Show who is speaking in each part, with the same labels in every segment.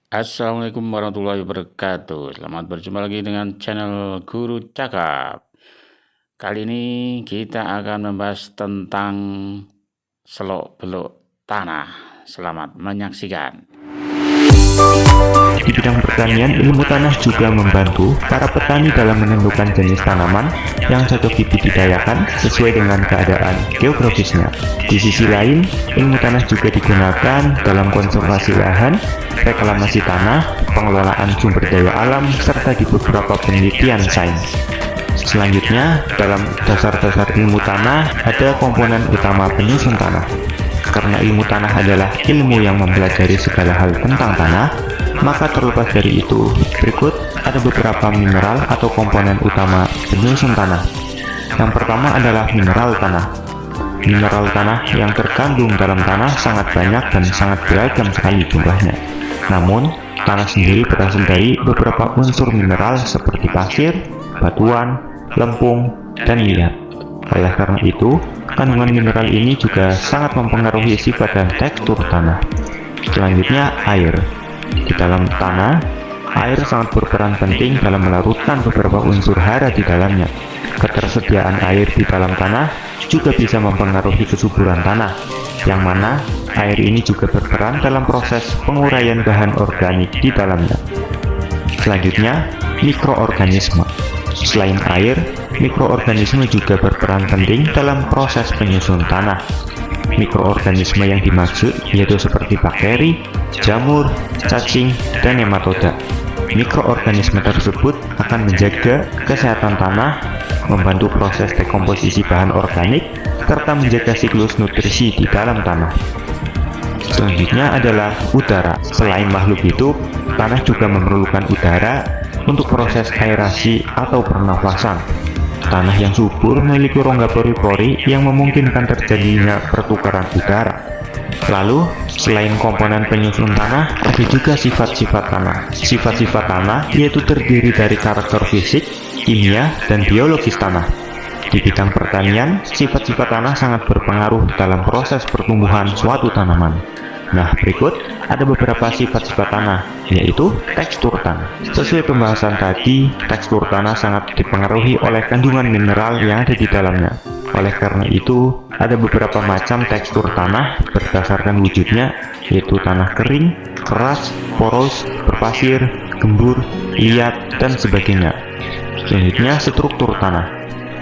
Speaker 1: Assalamualaikum warahmatullahi wabarakatuh. Selamat berjumpa lagi dengan channel Guru Cakap. Kali ini kita akan membahas tentang selok-belok tanah. Selamat menyaksikan.
Speaker 2: Di bidang pertanian, ilmu tanah juga membantu para petani dalam menentukan jenis tanaman yang cocok dibudidayakan sesuai dengan keadaan geografisnya. Di sisi lain, ilmu tanah juga digunakan dalam konservasi lahan, reklamasi tanah, pengelolaan sumber daya alam, serta di beberapa penelitian sains. Selanjutnya, dalam dasar-dasar ilmu tanah ada komponen utama penyusun tanah. Karena ilmu tanah adalah ilmu yang mempelajari segala hal tentang tanah, maka terlepas dari itu, berikut ada beberapa mineral atau komponen utama penyusun tanah. Yang pertama adalah mineral tanah. Mineral tanah yang terkandung dalam tanah sangat banyak dan sangat beragam sekali jumlahnya. Namun, tanah sendiri berasal dari beberapa unsur mineral seperti pasir, batuan, lempung, dan liat. Oleh karena itu, kandungan mineral ini juga sangat mempengaruhi sifat dan tekstur tanah. Selanjutnya, air. Di dalam tanah, air sangat berperan penting dalam melarutkan beberapa unsur hara di dalamnya. Ketersediaan air di dalam tanah juga bisa mempengaruhi kesuburan tanah, yang mana air ini juga berperan dalam proses penguraian bahan organik di dalamnya. Selanjutnya, mikroorganisme. Selain air, mikroorganisme juga berperan penting dalam proses penyusun tanah. Mikroorganisme yang dimaksud yaitu seperti bakteri, jamur, cacing, dan nematoda. Mikroorganisme tersebut akan menjaga kesehatan tanah, membantu proses dekomposisi bahan organik, serta menjaga siklus nutrisi di dalam tanah. Selanjutnya adalah udara. Selain makhluk hidup, tanah juga memerlukan udara untuk proses aerasi atau pernafasan. Tanah yang subur memiliki rongga pori-pori yang memungkinkan terjadinya pertukaran udara. Lalu, selain komponen penyusun tanah, ada juga sifat-sifat tanah. Sifat-sifat tanah yaitu terdiri dari karakter fisik, kimia, dan biologis tanah. Di bidang pertanian, sifat-sifat tanah sangat berpengaruh dalam proses pertumbuhan suatu tanaman. Nah, berikut ada beberapa sifat-sifat tanah, yaitu tekstur tanah. Sesuai pembahasan tadi, tekstur tanah sangat dipengaruhi oleh kandungan mineral yang ada di dalamnya. Oleh karena itu, ada beberapa macam tekstur tanah berdasarkan wujudnya, yaitu tanah kering, keras, poros, berpasir, gembur, liat, dan sebagainya. Selanjutnya, struktur tanah.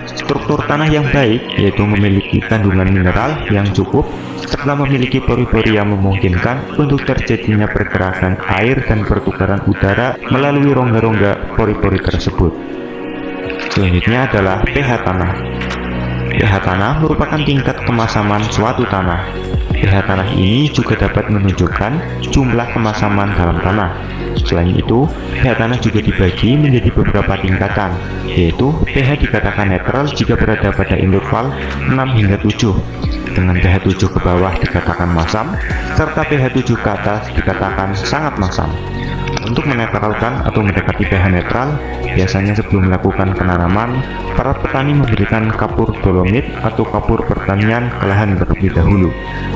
Speaker 2: Struktur tanah yang baik yaitu memiliki kandungan mineral yang cukup serta memiliki pori-pori yang memungkinkan untuk terjadinya pergerakan air dan pertukaran udara melalui rongga-rongga pori-pori tersebut. Selanjutnya adalah pH tanah. pH tanah merupakan tingkat kemasaman suatu tanah. pH tanah ini juga dapat menunjukkan jumlah kemasaman dalam tanah. Selain itu, pH tanah juga dibagi menjadi beberapa tingkatan, yaitu pH dikatakan netral jika berada pada interval 6 hingga 7, dengan pH 7 ke bawah dikatakan masam, serta pH 7 ke atas dikatakan sangat masam. Untuk menetralkan atau mendekati pH netral, biasanya sebelum melakukan penanaman, para petani memberikan kapur dolomit atau kapur pertanian ke lahan terlebih dahulu.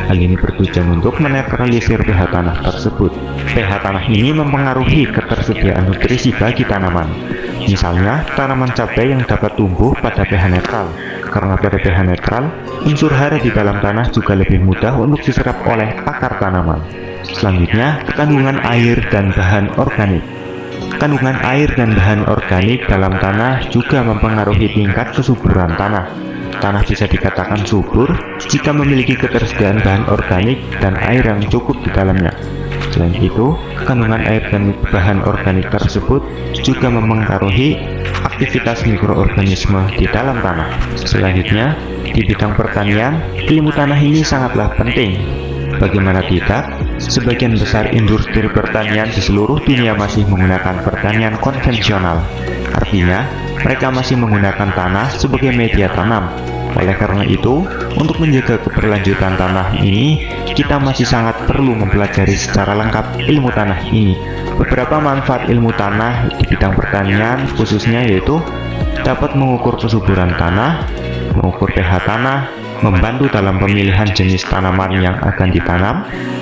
Speaker 2: Hal ini bertujuan untuk menetralisir pH tanah tersebut. pH tanah ini mempengaruhi ketersediaan nutrisi bagi tanaman. Misalnya, tanaman cabai yang dapat tumbuh pada pH netral. Karena pada pH netral, unsur hara di dalam tanah juga lebih mudah untuk diserap oleh akar tanaman. Selanjutnya, kandungan air dan bahan organik. Kandungan air dan bahan organik dalam tanah juga mempengaruhi tingkat kesuburan tanah. Tanah bisa dikatakan subur jika memiliki ketersediaan bahan organik dan air yang cukup di dalamnya. Selain itu, kandungan air dan bahan organik tersebut juga mempengaruhi aktivitas mikroorganisme di dalam tanah. Selanjutnya, di bidang pertanian, ilmu tanah ini sangatlah penting. Bagaimana tidak, sebagian besar industri pertanian di seluruh dunia masih menggunakan pertanian konvensional. Artinya, mereka masih menggunakan tanah sebagai media tanam. Oleh karena itu, untuk menjaga keberlanjutan tanah ini, kita masih sangat perlu mempelajari secara lengkap ilmu tanah ini. Beberapa manfaat ilmu tanah di bidang pertanian khususnya yaitu dapat mengukur kesuburan tanah, mengukur pH tanah, membantu dalam pemilihan jenis tanaman yang akan ditanam,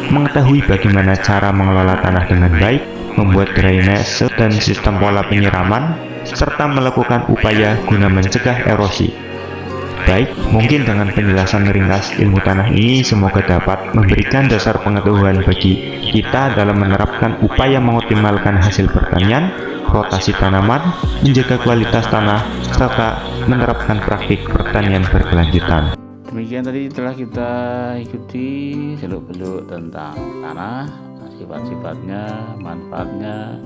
Speaker 2: mengetahui bagaimana cara mengelola tanah dengan baik, membuat drainase dan sistem pola penyiraman, serta melakukan upaya guna mencegah erosi. Baik, mungkin dengan penjelasan ringkas ilmu tanah ini semoga dapat memberikan dasar pengetahuan bagi kita dalam menerapkan upaya mengoptimalkan hasil pertanian, rotasi tanaman, menjaga kualitas tanah, serta menerapkan praktik pertanian berkelanjutan.
Speaker 1: Demikian tadi telah kita ikuti seluk-beluk tentang tanah, sifat-sifatnya, manfaatnya,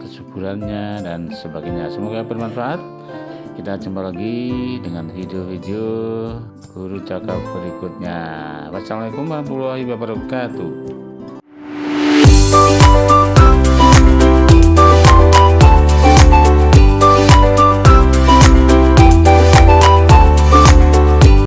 Speaker 1: kesuburannya, dan sebagainya. Semoga bermanfaat. Kita jumpa lagi dengan video-video Guru Cakap berikutnya. Wassalamualaikum warahmatullahi wabarakatuh.